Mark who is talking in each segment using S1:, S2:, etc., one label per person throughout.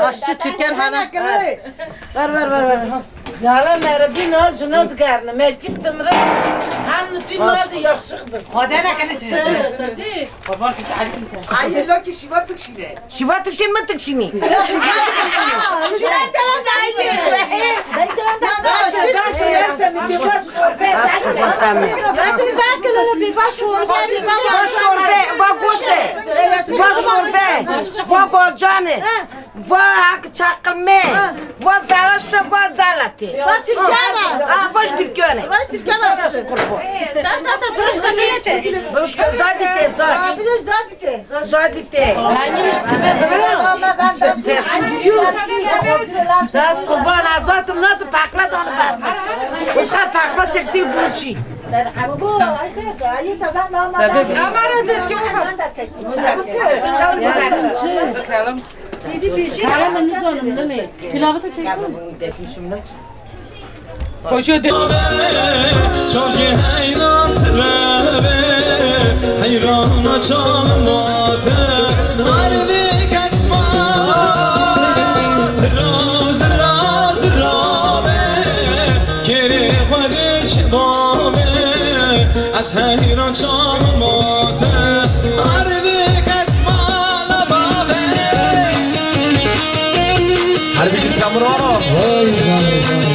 S1: Aşçı Türkan Hanım.
S2: Ver.
S3: Yalan merhaba ne olsun ne tıkarını mekip tımrı hanım tüymazı yakışıkdır.
S1: Kodana kanı size. Baba kız
S4: Hayır lo ki şivatık şine.
S2: Şivatık şimdi mi tık şimdi? Baş Türkiye'ne.
S5: Zaten pırışka niyeti.
S2: Başka zadite zad. Zadite. Das kurban azatım nasıl pakla da onu ben. Başka pakla çektiği bu şey.
S1: Pilavı da çekin.
S6: Çocuğu hayran çalmadı harbi kaçma zira geri hadiç dame az hayran çalmadı harbi kaçma lababe
S4: Harbici çamurano.
S6: Vay canım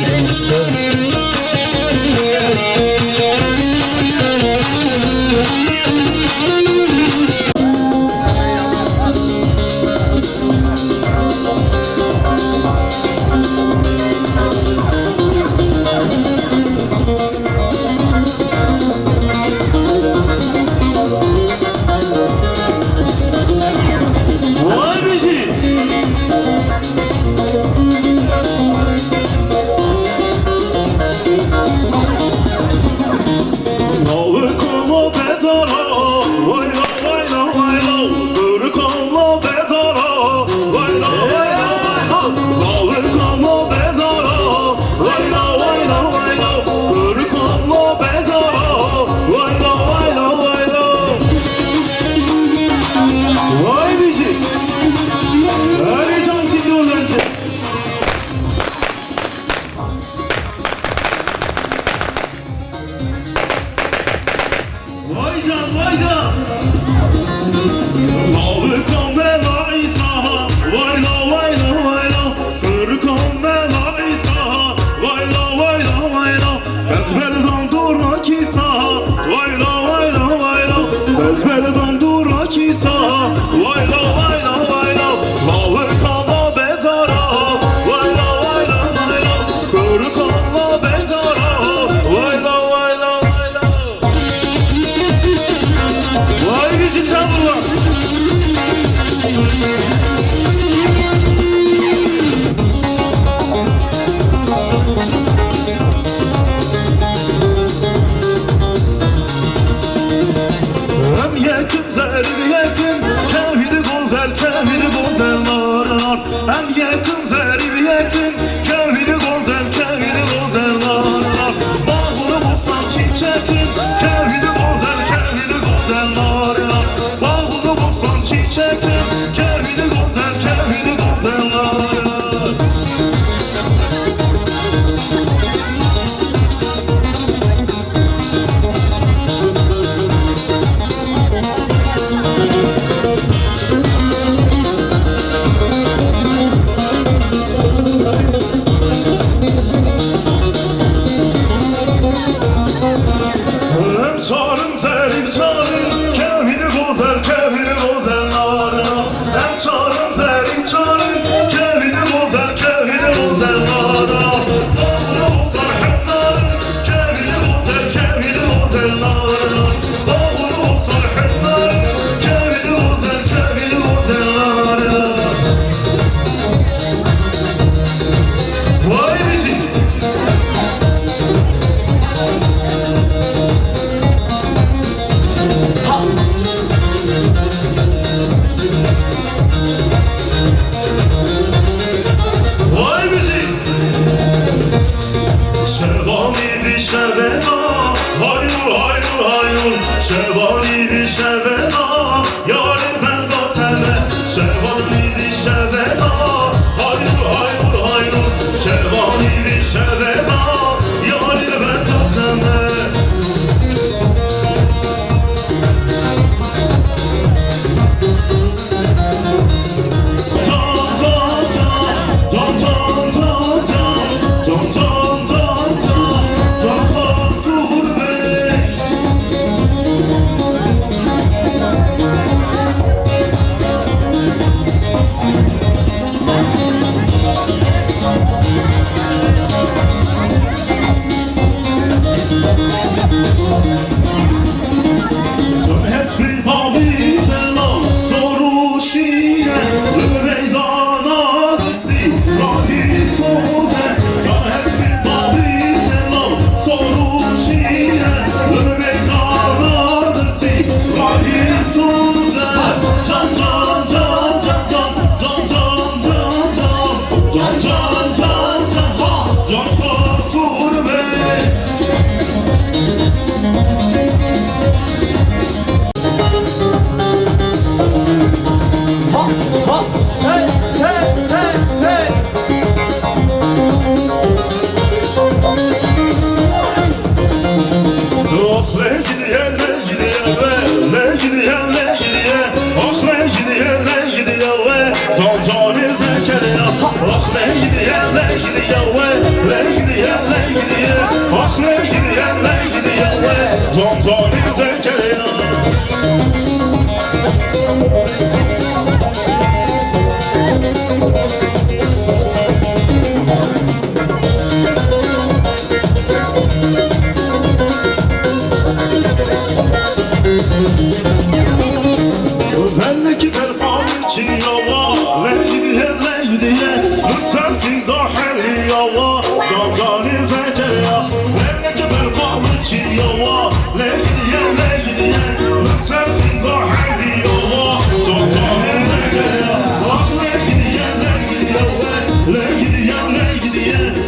S6: Benlik perform için yava Leydiye Müssensin dahili yava Cancanı zekaya Benlik perform için yava Leydiye Müssensin dahili yava Cancanı zekaya Bak Leydiye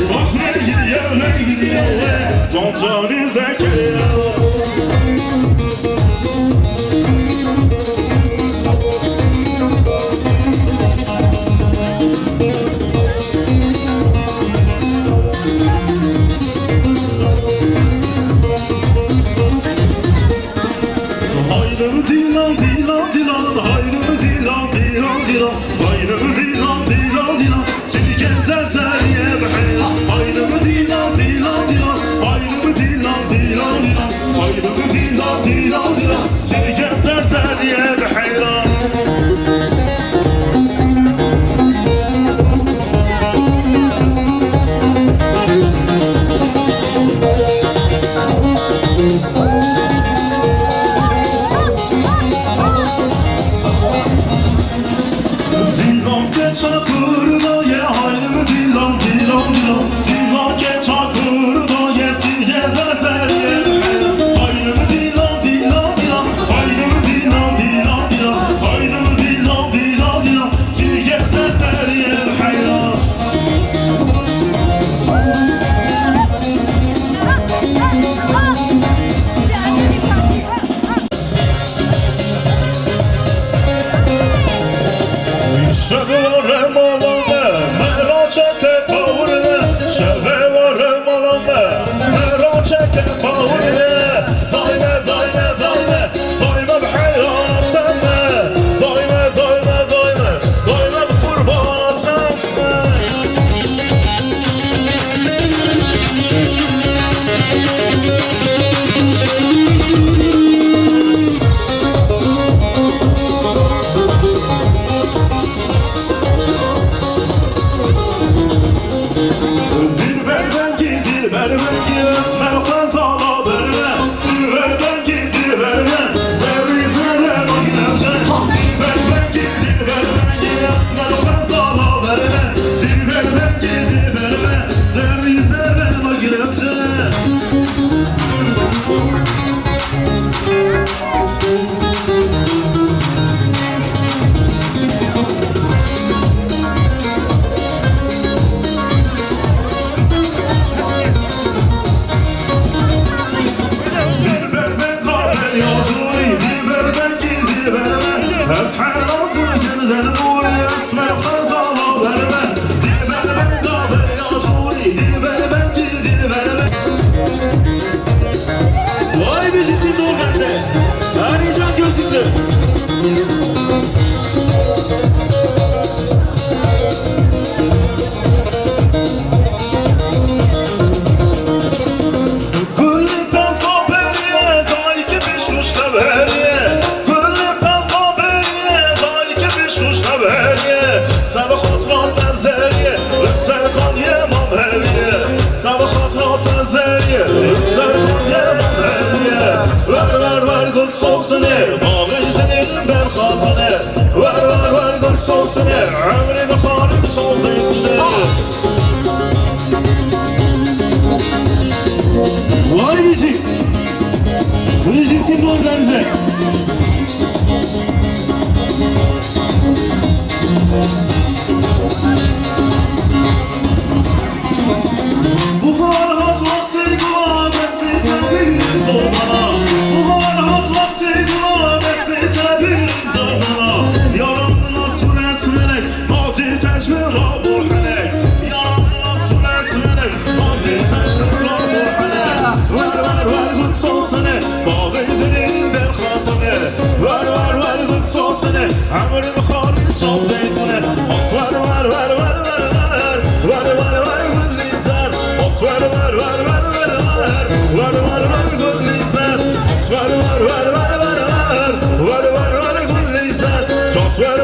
S6: Bak Leydiye Cancanı zekaya Hayrım dilan dilan dilan Hayrım dilan dilan dilan Hayrım dilan dilan dilan Seni gezer seriye beheyran Hayrım dilan dilan dilan Hayrım dilan dilan dilan Hayrım dilan dilan dilan Seni gezer seriye beheyran Dilan ke çakır ye hayrım dilan dilan dilan Dilan ke çakır ye sil gezer seriye Hayrım dilan dilan dilan Hayrım dilan dilan dilan Hayrım dilan dilan dilan Sil gezer seriye hayran Şevevarım alanı, meraçete tavırını Şevevarım alanı, meraçete tavırını Zayme, zayme, zayme, zayme bheyran senne Zayme, zayme, zayme, zayme kurban senne Dilberden ki esmer kazala verme Dilberden ki zevri zerre makinece Dilberden ki esmer kazala verme Dilberden ki zevri zerre makinece Dilberden kaber yazuri Dilberden ki Esheratın kendini bu esmer kazala verme Dilberden kaber yazuri Dilberden ki Vay bicisi doğmette Harican gözüktü Kulli penso beriye Dai ki bir şuşla beriye Kulli penso beriye Dai ki bir şuşla beriye Sabah hatrat zeriye Serkan yemam hediye Sabah hatrat zeriye Serkan yemam hediye Ver gül sosunu Bağıydın ben hatını Ver gül sosunu Ömrümü halim soldaydı Vay bici Bici organize Bu harhat vakti gıvabesi çebirin zozana Bu harhat vakti gıvabesi çebirin zozana Yaramına suret melek Nazi çeşmi rabur melek Yaramına suret melek Nazi çeşmi rabur melek Ver gül sosunu Bağıydın ben hatını Ver gül sosunu Ömrümü halim çok zeytini Ver gül lizer Ver gül lizer Ver gül lizer Çok ver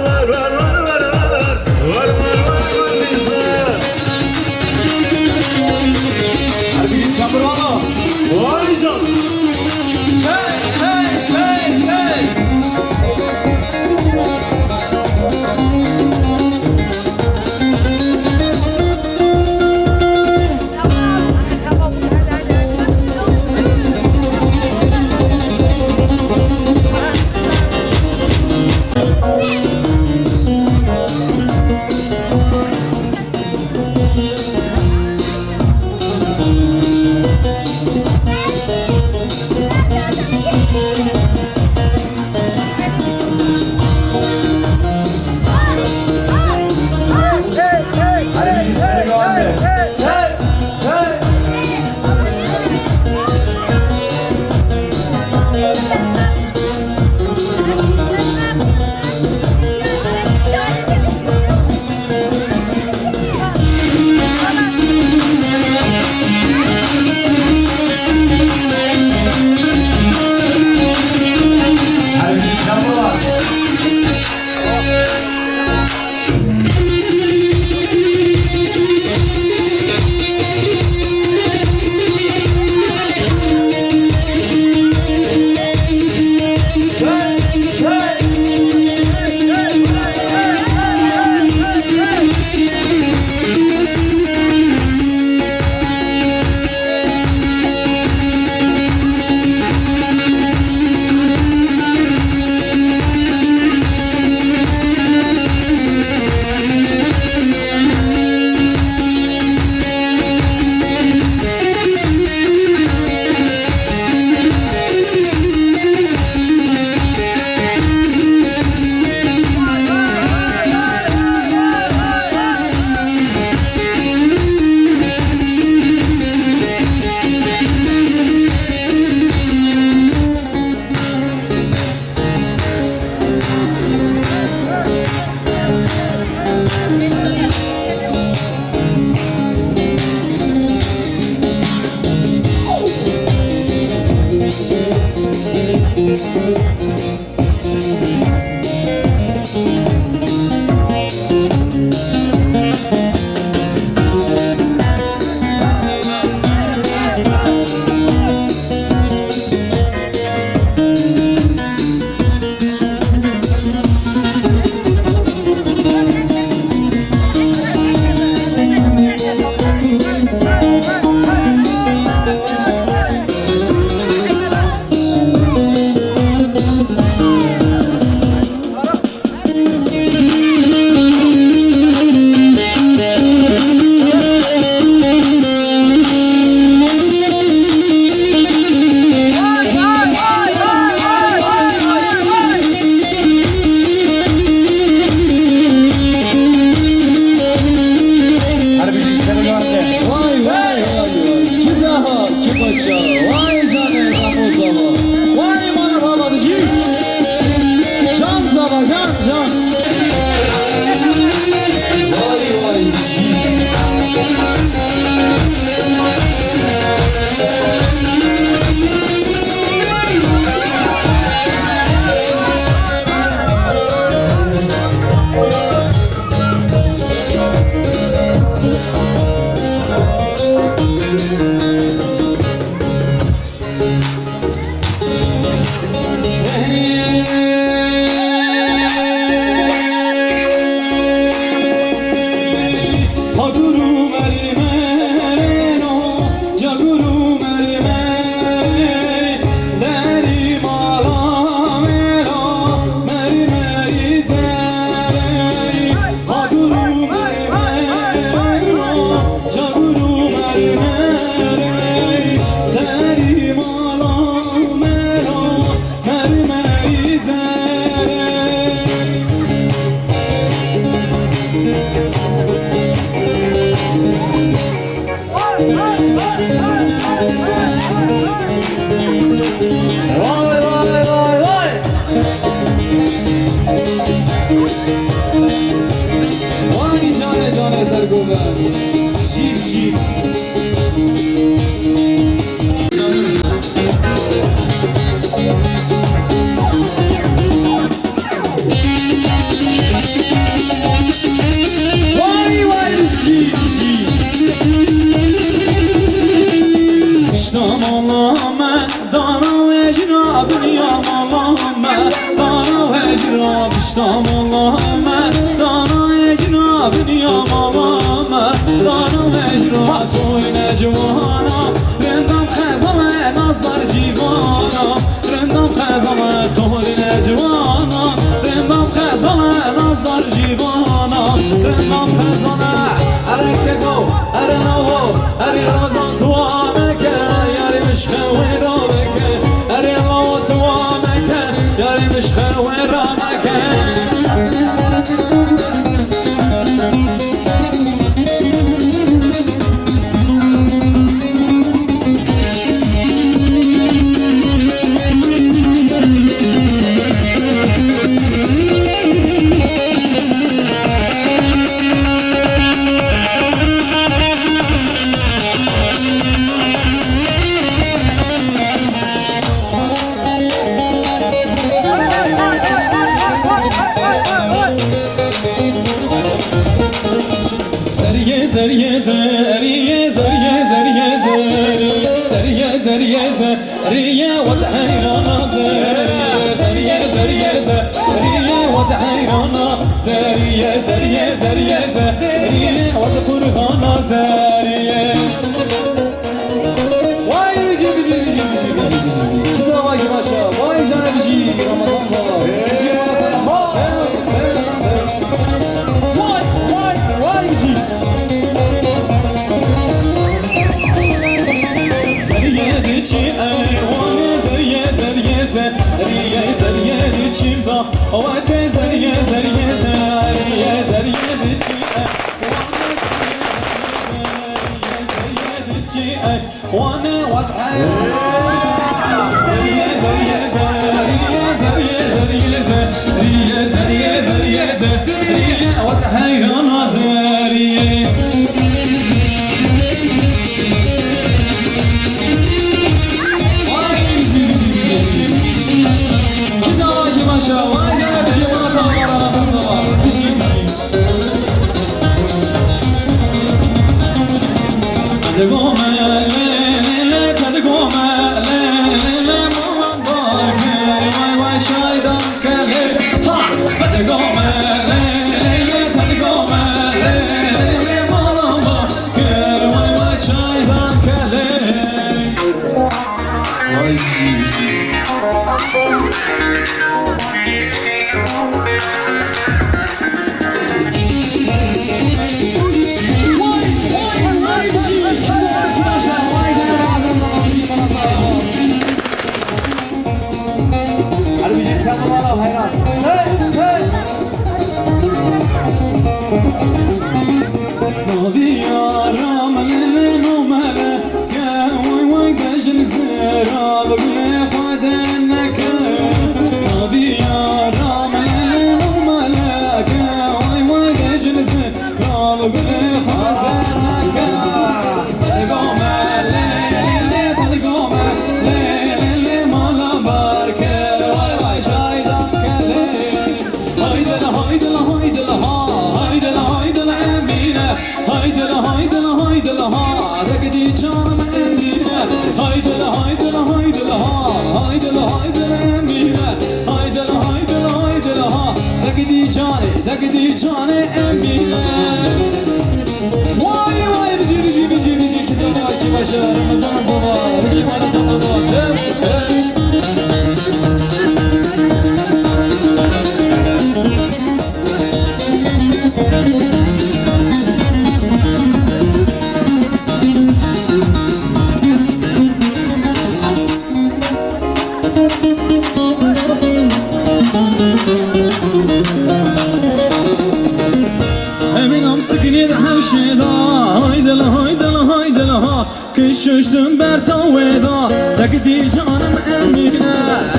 S5: ششتم بر تویدا تکدی جانم امینه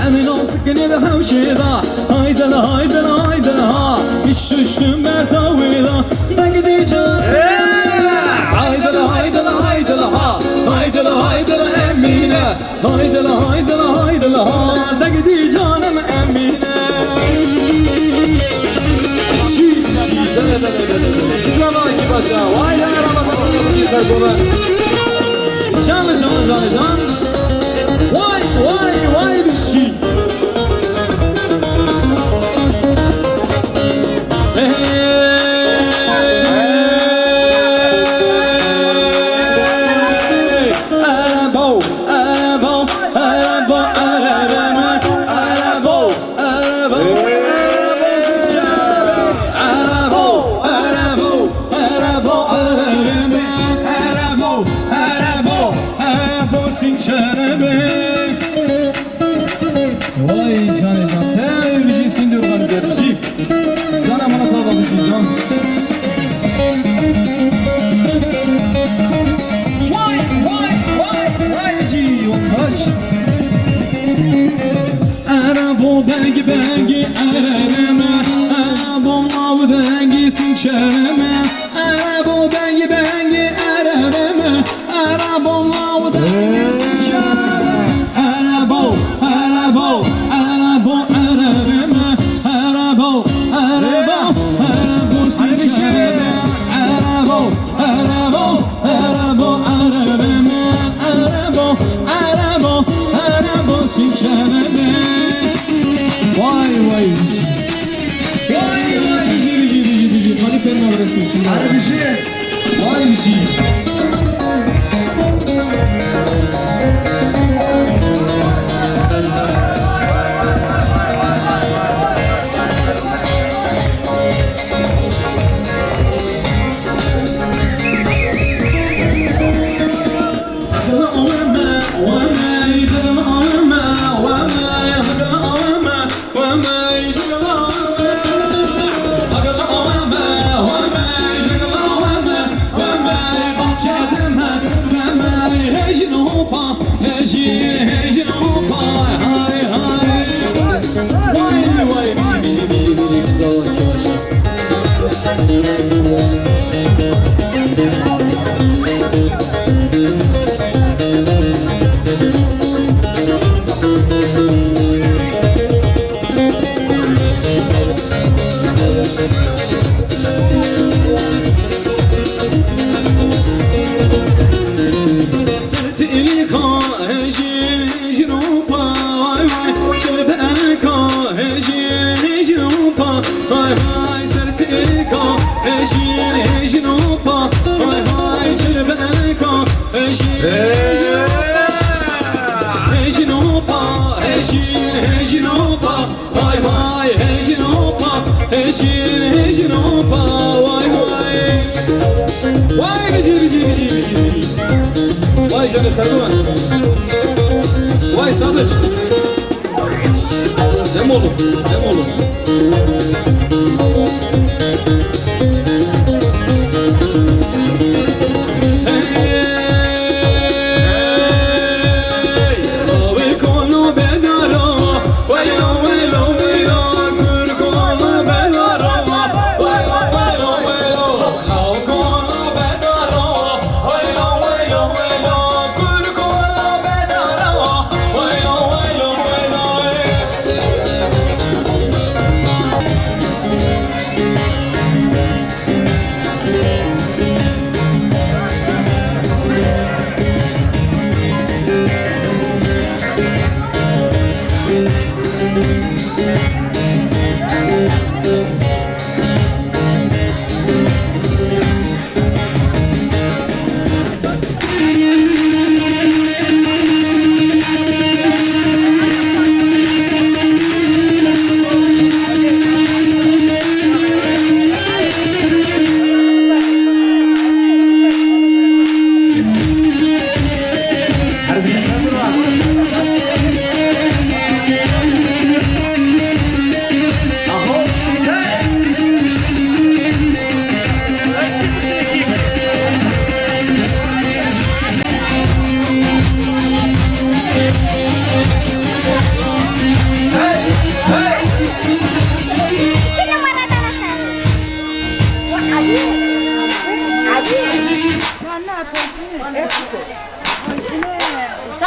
S5: امین ol سکنی به همشیدا هایدلا هایدلا هایدلا ها ششتم بر تویدا تکدی جانم haydi la haydi la haydi la da gidi canım Emine. Şi dele Güzel ki başa vay la Ramazan'ın güzel kola. Can vay bir şey. Vay can sen bir şey sindir organize bir şey. Can amana tabağı bir şey can. Vay bir şey yok kaç. Arabo bengi ararama. Arabo mavi bengi sinçereme. Arabo bengi ararama. Arabo mavi bengi sinçereme. Arabo ararama. Arabo sinçereme. Arabo sinçereme. Vay bici kalitenin adresisin.
S4: Hadi bir şey.
S5: Vay bici. Vay canı sarıma. Vay Sadıç. Dem oğlum.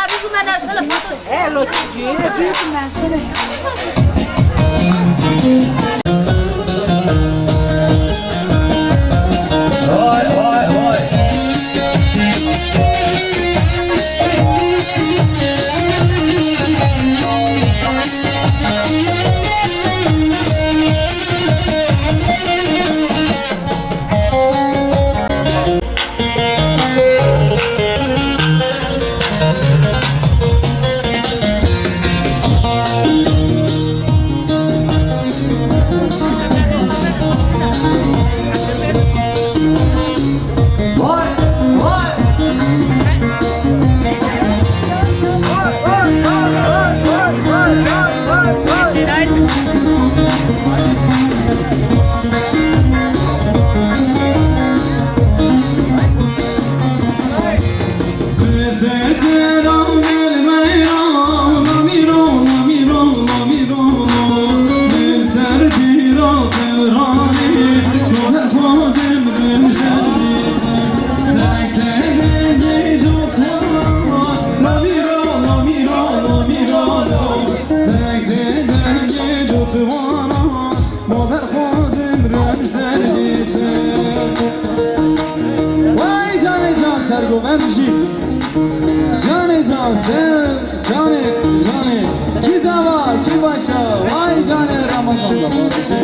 S3: Tabii bundan aşağıda foto.
S2: Hello, cüyüm ben sana.
S6: Vay vay vay.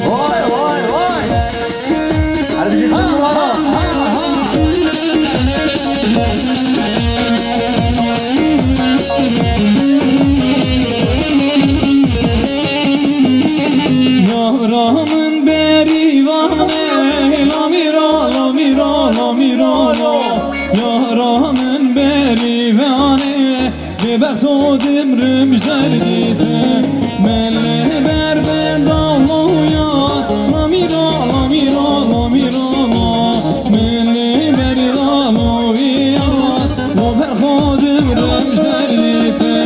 S4: Vay vay vay. Harbici çamur var o.
S5: Yaramın berivane lamiro lamiro lamiro Yaramın berivane Bebek doğdum rümüşler gittim Melle berber dağlıya Lamiro lamiro lamiro Melle berber dağlıya Bebek doğdum rümüşler gittim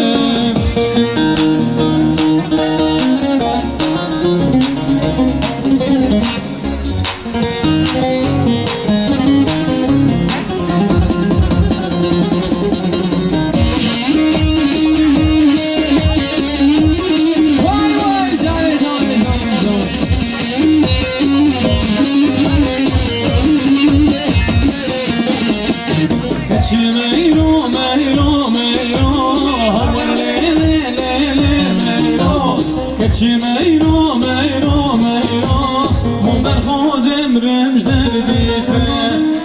S5: Meyro meyro meyro Mumber xodim remjder bite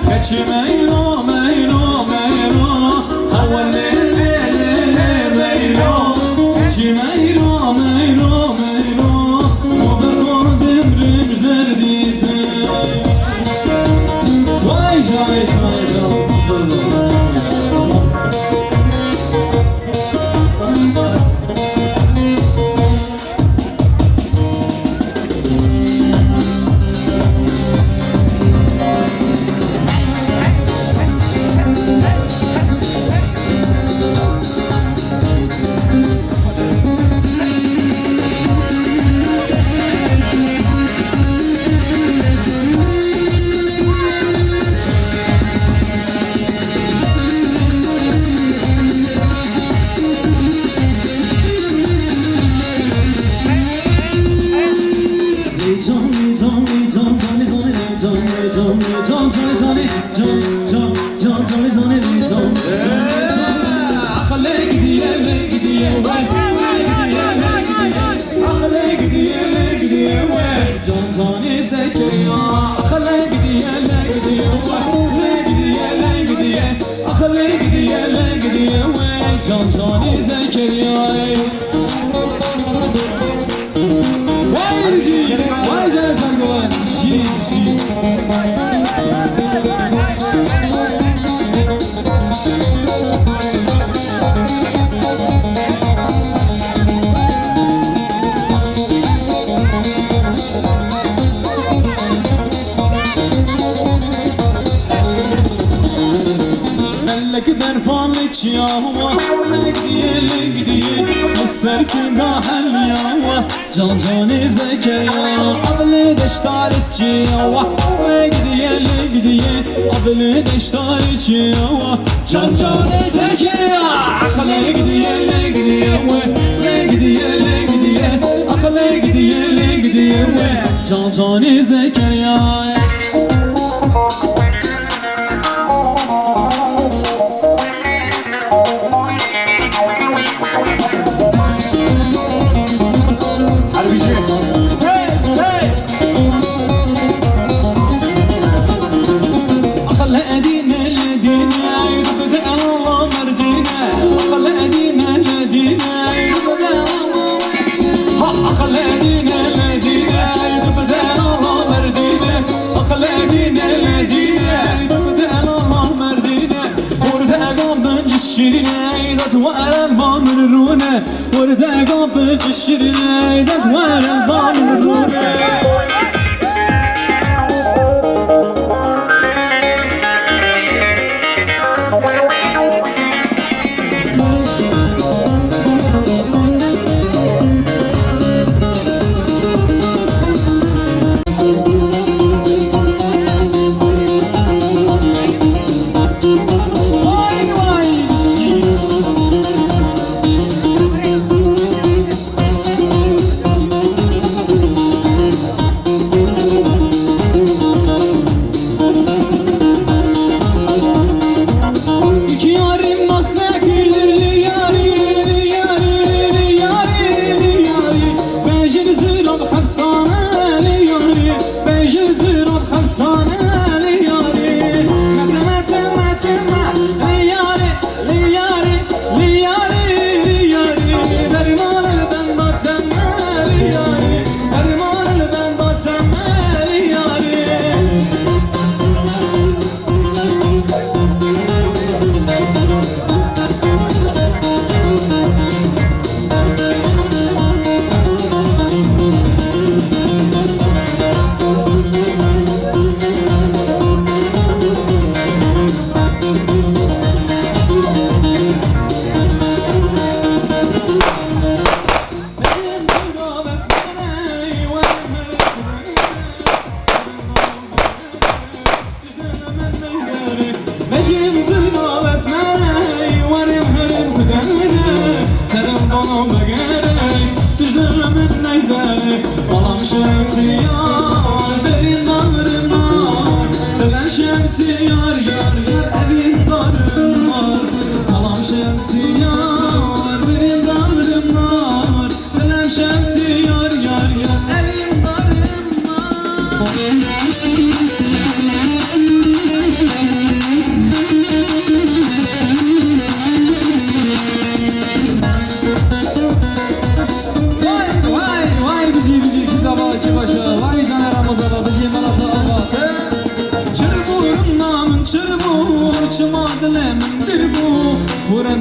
S5: Keçi meyro meyro meyro Hawa le le le le meyro Keçi meyro meyro meyro Mumber xodim remjder bite Vay jay jay jay Can canı zekeriya Abli deştaritçi Allah gidiye gidiye Beni deştar içiyor Can zekeriya Akale gidiyor le gidiyor Le gidiyor le gidiyor Akale gidiyor le gidiyor Can zekeriya
S4: Harbici.
S5: أخلى أدينا لدينا يبدأ الله مردينا أخلى أدينا لدينا يبدأ الله أخلى أدينا لدينا يبدأ الله مردينا أخلى أدينا لدينا يبدأ الله مردينا ورد أقام بنجشرنا إذا توارى البامر رونا ورد أقام بنجشرنا إذا توارى البامر رونا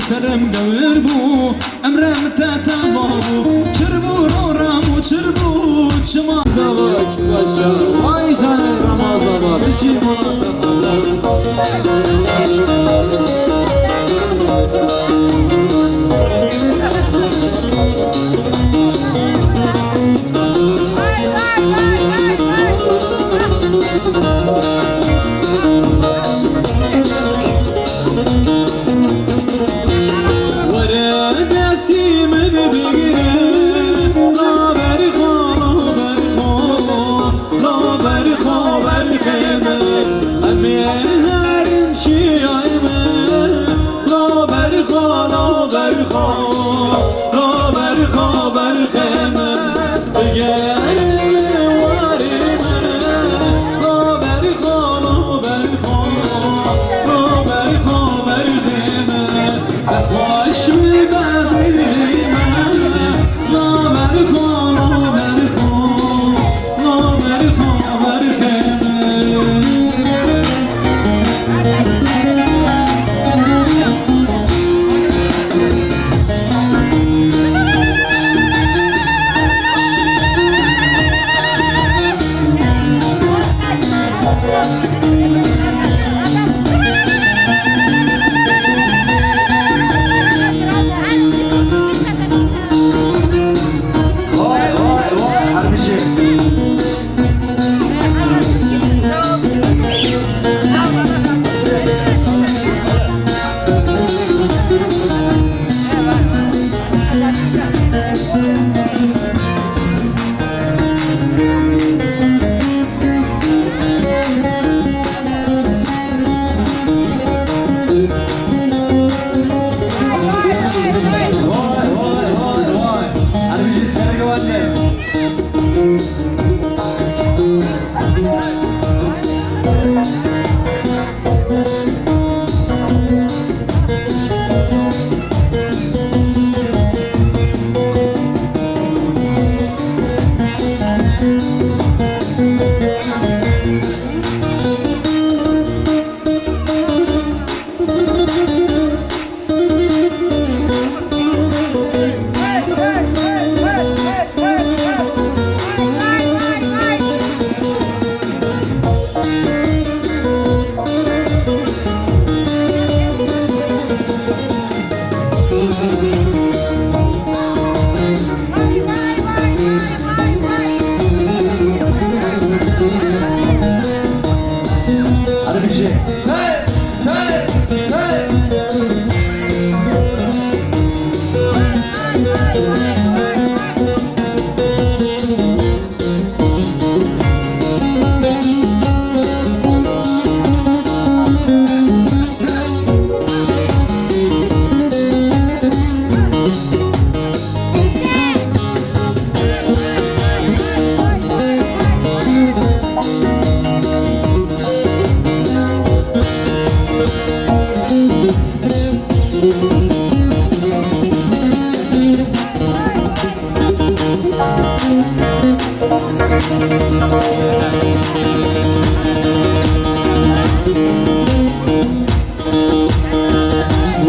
S5: Serem gavur bu, emrem tata babu, çırbu ramu çırbu, çıma savak başa, vay canı Ramazan'a, beşimata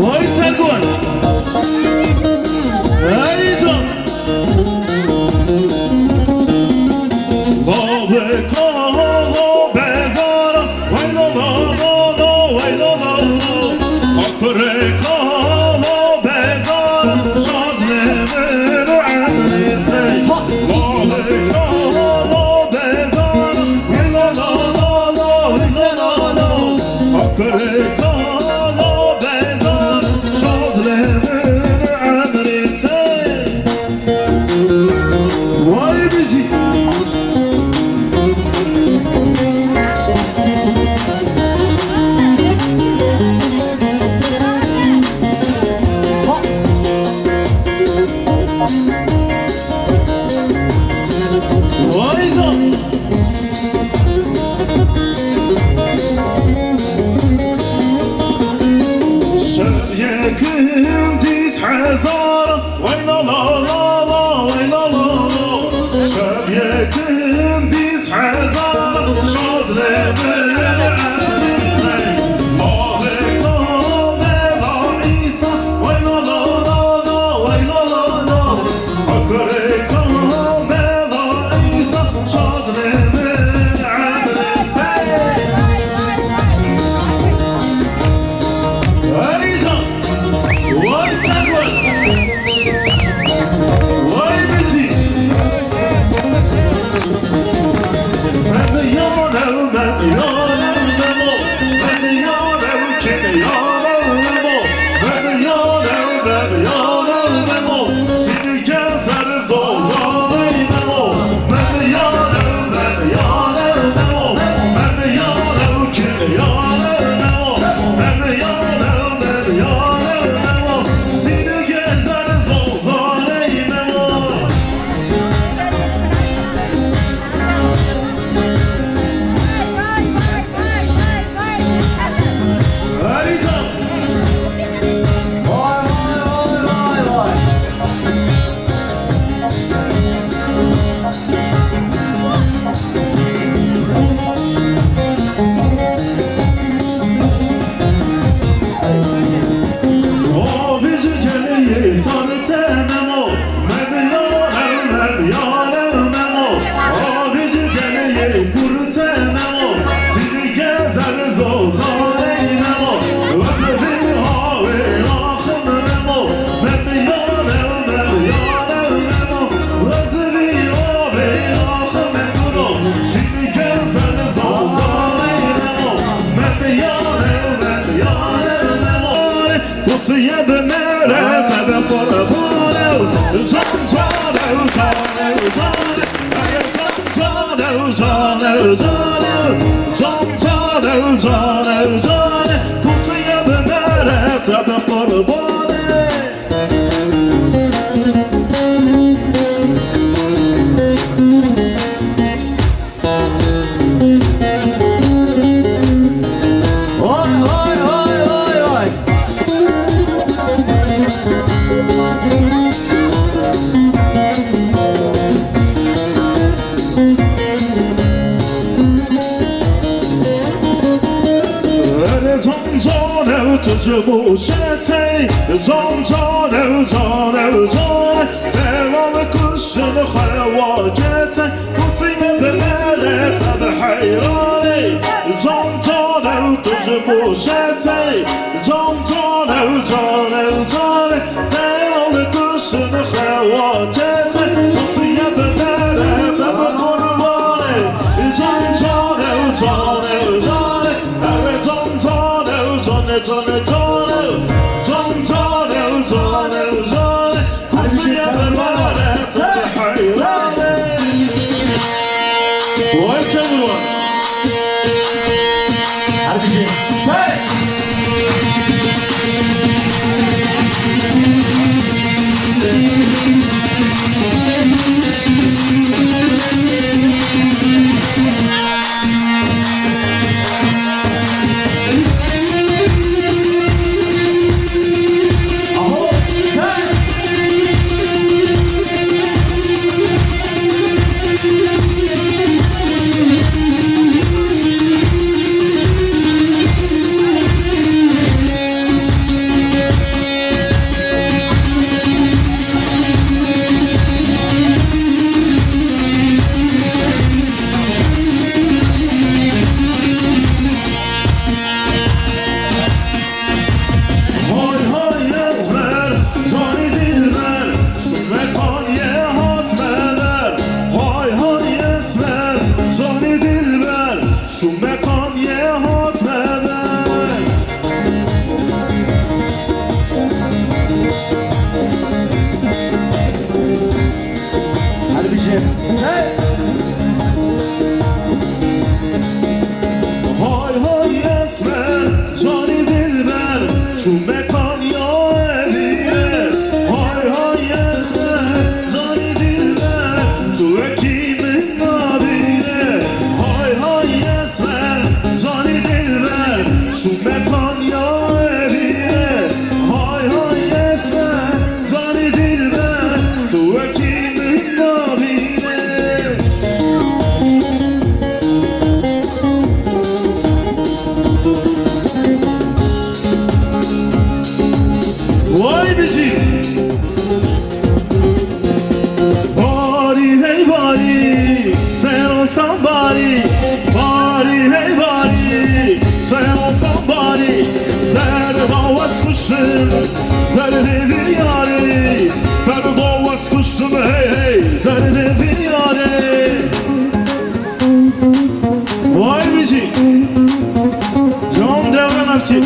S6: Vay Serkan. Alican. Babe kala bezara. Vay la la la la, vay la la la. Akre kala bezara. Şadlemen amrite. Babe kala bezara. Vay la la la la, vay la la la. Akre kala bezara. Şadlemen amrite. Vay bizi. Vay zam. شبيكم 9000 وي لا لا لا لا وي لا لا لا شبيكم 9000 شاطر
S5: John
S6: cane cane cane can cane cane cane Kuzeye bermane tabi hayrane Vay çamurman
S4: Harbisi. Say. Aho. Say.
S6: Hay hay esmer, cani dilber Şu mekaniye hatmeler Hay hay esmer, cani dilber Şu mekaniye hatmeler
S4: Harbisi. Say.
S6: Hay hay esmer, cani dilber Şu mekan ya eviye Hay hay esmer, cani dilber Tu ekimin nabine Hay hay esmer, cani dilber Şu mekan ya eviye Hay hay esmer, cani dilber Tu ekimin nabine Vay bizi Bari hey bari Sen olsan bari Bari hey bari Sen olsan bari Derde davet kuştum Derde bir yari Derde davet kuştum hey hey Derde bir yari Vay bizi Can Devran Akçı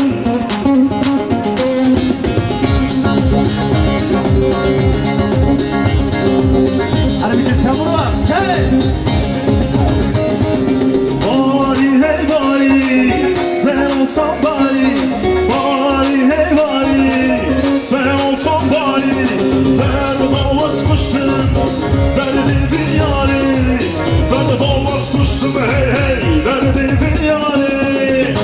S4: Harbisi. Sen bunu var. Say.
S6: Bari hey bari sen olsan bari Bari hey bari sen olsan bari Derde davaz kuştum derdi bir yari Derde davaz kuştum hey hey derdi bir yari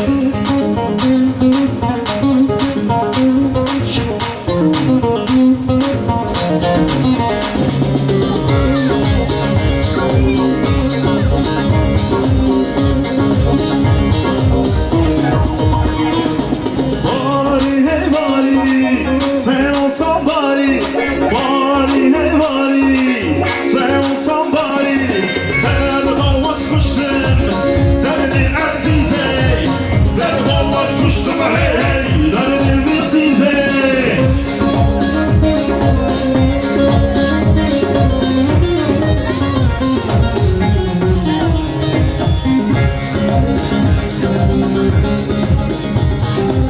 S6: Bari hey bari sen olsan bari Bari hey bari sen olsan bari Derde davaz kuştum derdi azize Derde davaz kuştum hey hey derdi bir dize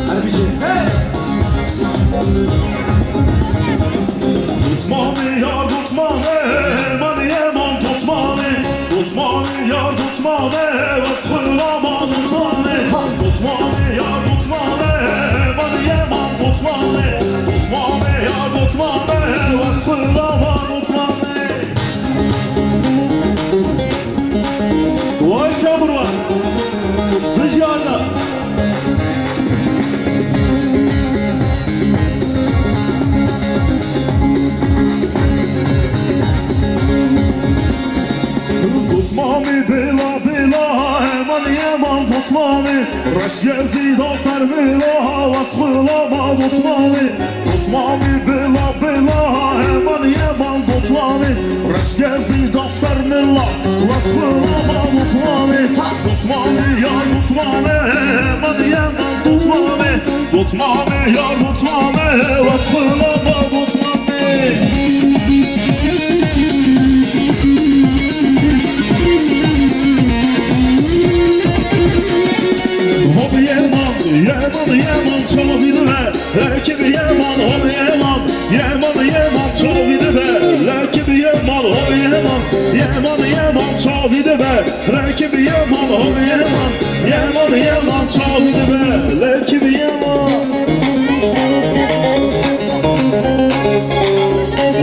S4: Harbisi. Hey.
S6: Tutma beni yar tutma beni Beni yemem tutma beni Tutma beni yar tutma beni Vasfırlama tutma beni Tutma beni yar tutma beni Beni yemem tutma beni Tutma beni yar tutma beni Vasfırlama tutma beni Vay çamur var Dışarıda Tutmami bila bila Eman yeman tutmami Reş gezi da sermila Vasfılama tutmami Tutmami bila bila Eman yeman tutmami Reş gezi da sermila Vasfılama tutmami Tutmami ya tutmami Eman yeman tutmami Tutmami ya tutmami Vasfılama tutmami Yaman yaman Rakibi yaman ol yaman, yaman yaman çavidi be. Rakibi yaman ol yaman, yaman yaman çavidi be. Rakibi yaman ol yaman, yaman yaman çavidi be. Rakibi yaman.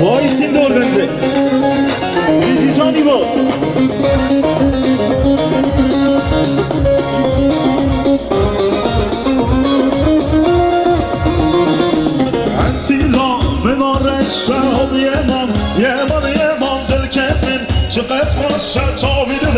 S6: Vay sindi organize. Bizi cani bu. Antila menarşe ol yaman, yaman yaman delketin. Çıkart başa çavide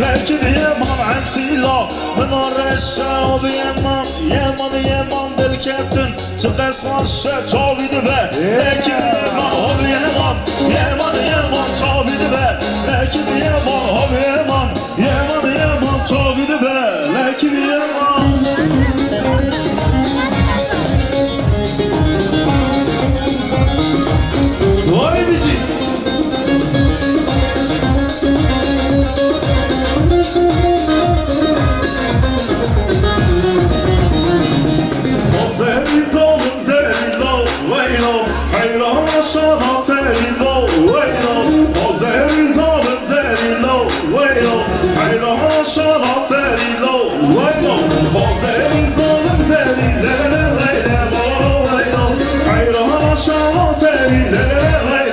S6: lakin yaman antila menarşe ol yaman, yaman yaman delketin. Çıkart başa çavide lakin yaman ol yaman, yaman yaman çavide lakin yaman ol yaman, yaman yaman çavide lakin yaman. Vay bizi. Zelilo, zelilo, vaylo, hayran aşağı zelilo, vaylo. Zelilo, zelilo, vaylo, hayran aşağı zelilo, vaylo. Zelilo, zelilo, vaylo, hayran aşağı zelilo, vaylo.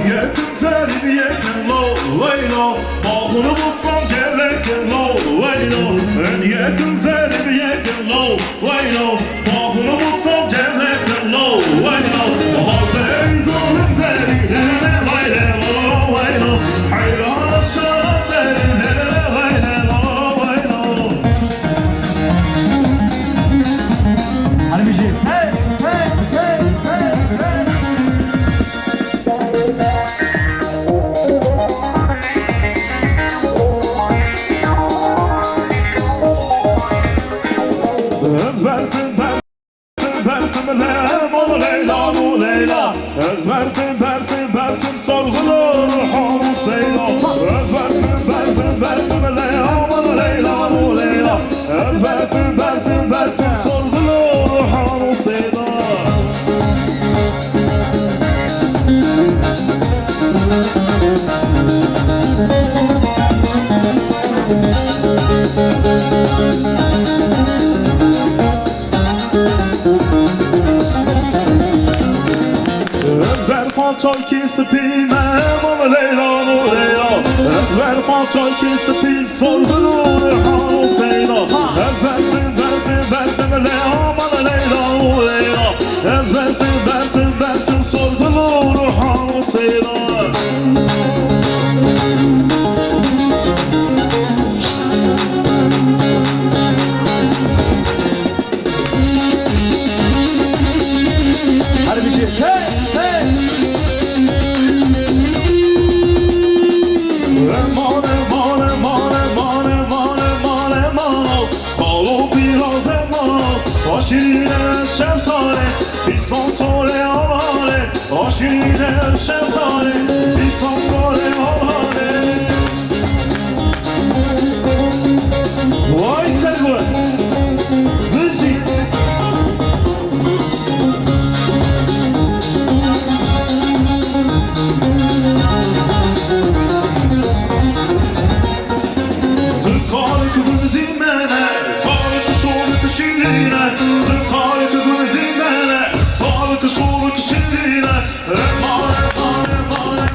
S6: Yakın zalim yakın lo, vaylo. Bağını bulsam gereken lo, vaylo. En yakın zalim yakın lo, vaylo. Bağını bulsam gereken lo, vaylo. Hazır zalim zalimlere vaylo, vaylo. Hayran aşağı zalimlere vaylo, vaylo.
S4: Harbiciğim sen.
S6: Özverdim lem ol Leyla bu Leyla. Özverdim sorgulu ruhum Seyla. Özverdim lem ol Leyla bu Leyla. Özverdim sorgulu ruhum Seyla. Özver fançal ki spil mem Leyla nu Leyla. Özver fançal ki spil sorgulu ruhum Seyla. Özverdim Leyla nu Leyla. Özverdim sorgulu ruhum Seyla.
S4: Harbiciğim sen.
S6: Aşirine şemsare, piston sore avare. Aşirine şemsare, piston sore avare. Vay Servet, Bıcı. Zırkalı kıvırcı mene, kalı kışoğlu kışirine. Zırkalı kıvırcı mene, kalı kışoğlu kışirine. Remare, mare, mare,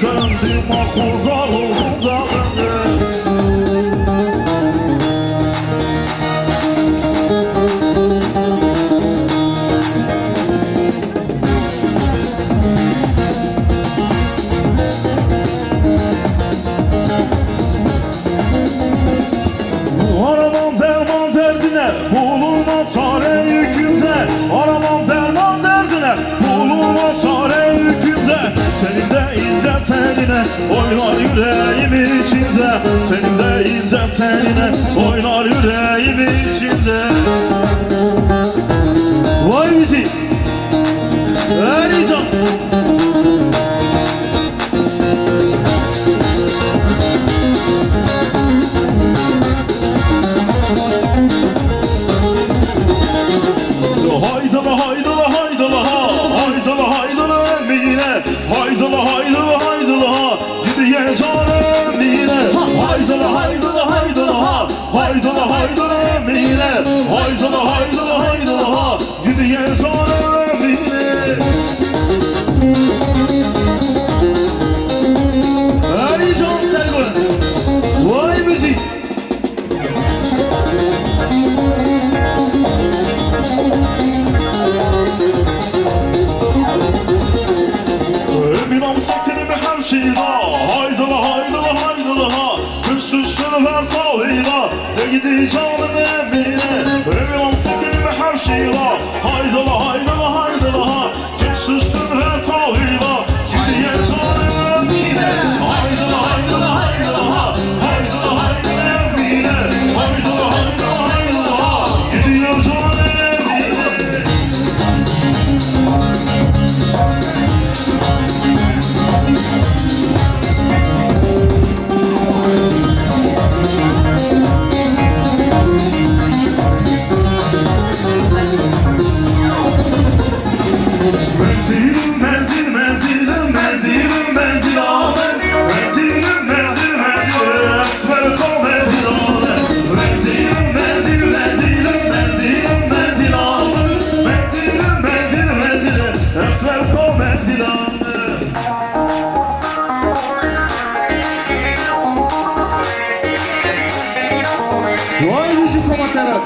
S6: döndüm mahvuzar oldum da aramam derman derdine, bulunmaz çare yükümde. Aramam derman derdine, bulunmaz çare yükümde. Senin de ince tenine, oynar yüreğim içinde. Senin de ince tenine, oynar yüreğim içinde. Vay bizi, Erican. Haydalı haydalı haydalı ha, haydalı haydalı emine, haydalı haydalı haydalı ha, gidiyen canım emine. Haydalı haydalı haydalı ha, haydalı haydalı emine, haydalı haydalı haydalı ha, gidiyen canım emine. Ey can Selgün, vay müzik. Eminam sakinimi hemşira, haydalı haydalı haydalı ha, kışışını ver sahila, de gidi canım emine. Eminam sakinimi hemşira, haydalı haydalı haydalı ha, kışışını ver sahila, gidiye canım emine. Haydalı haydalı haydalı ha, haydalı haydalı emine, haydalı haydalı haydalı ha, gidiye canım emine. Menzilim menzil menzilim menzilim menzil amen. Menzilim menzil menzil esmer kol menzil amen. Menzilim menzil menzilim menzilim menzil amen. Menzilim menzil menzil esmer kol menzil amen. Vay bizi komatanat.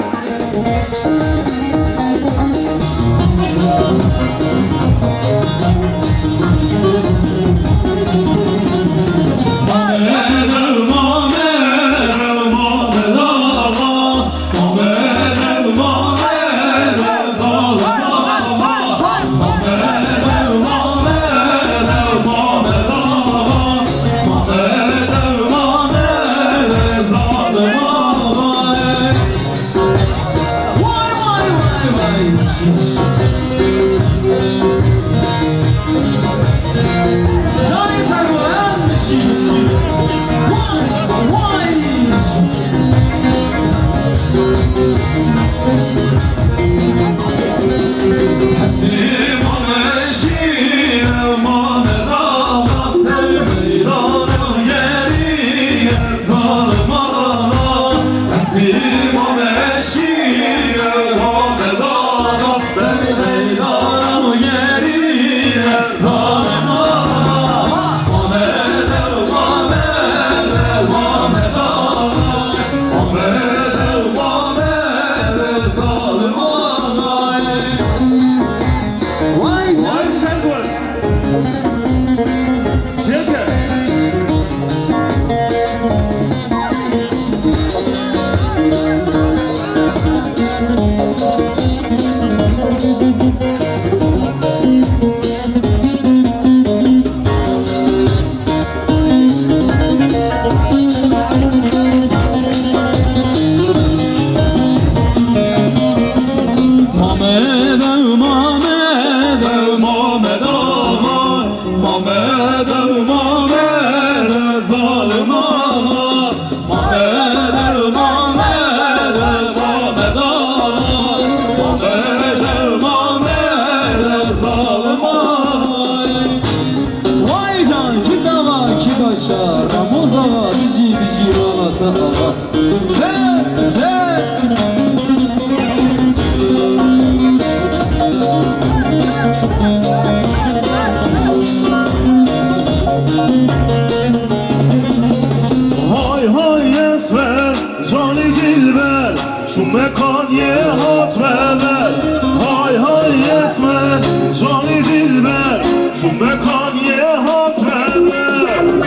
S6: mekan ye hatmeme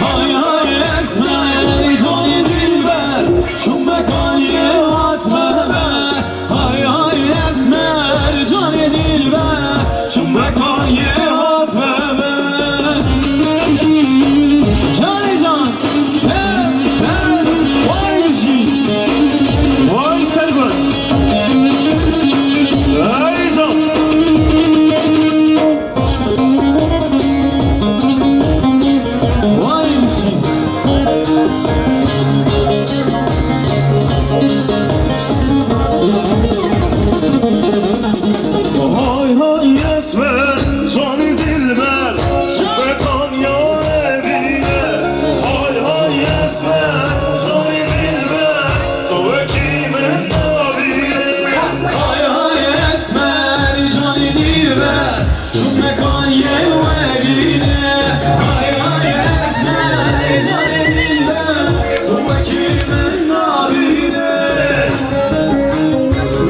S5: Hay hay esmer cani dilber şu mekan ye hatmeme Hay hay esmer cani dilber şu mekan ye hatmeme Cani can ten vay bizi
S6: Vay Sergut Ey can
S5: vay bizi
S6: Hay hay esmer cani dilber şu mekan ya evine Hay hay esmer cani dilber soğuk kimin nabine
S5: Hay hay esmer cani dilber şu mekan ye evine Hay hay esmer cani dilber şu ekimin nabine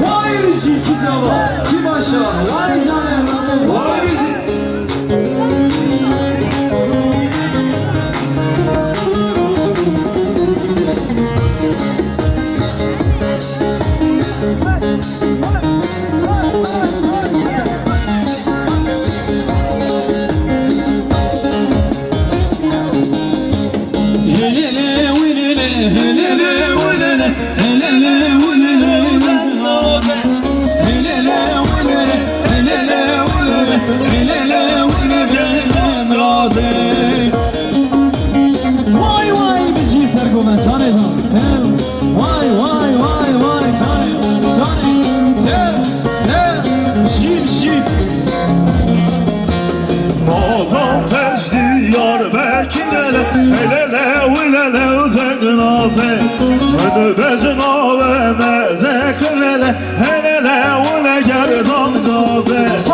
S5: Vay bizi ki sabah ki başa vay canım vay bizi Helele wilele helele wilele helele wilele naze Helele wilele helele wilele helele wilele naze Vay vay bizi sergomen cane can sen Vay vay vay vay cane sen jip jip
S6: Nazan tecdi yar bekilele Helele vilele zegnaze Önü becna ve mezekilele Helele vile gerdan gaze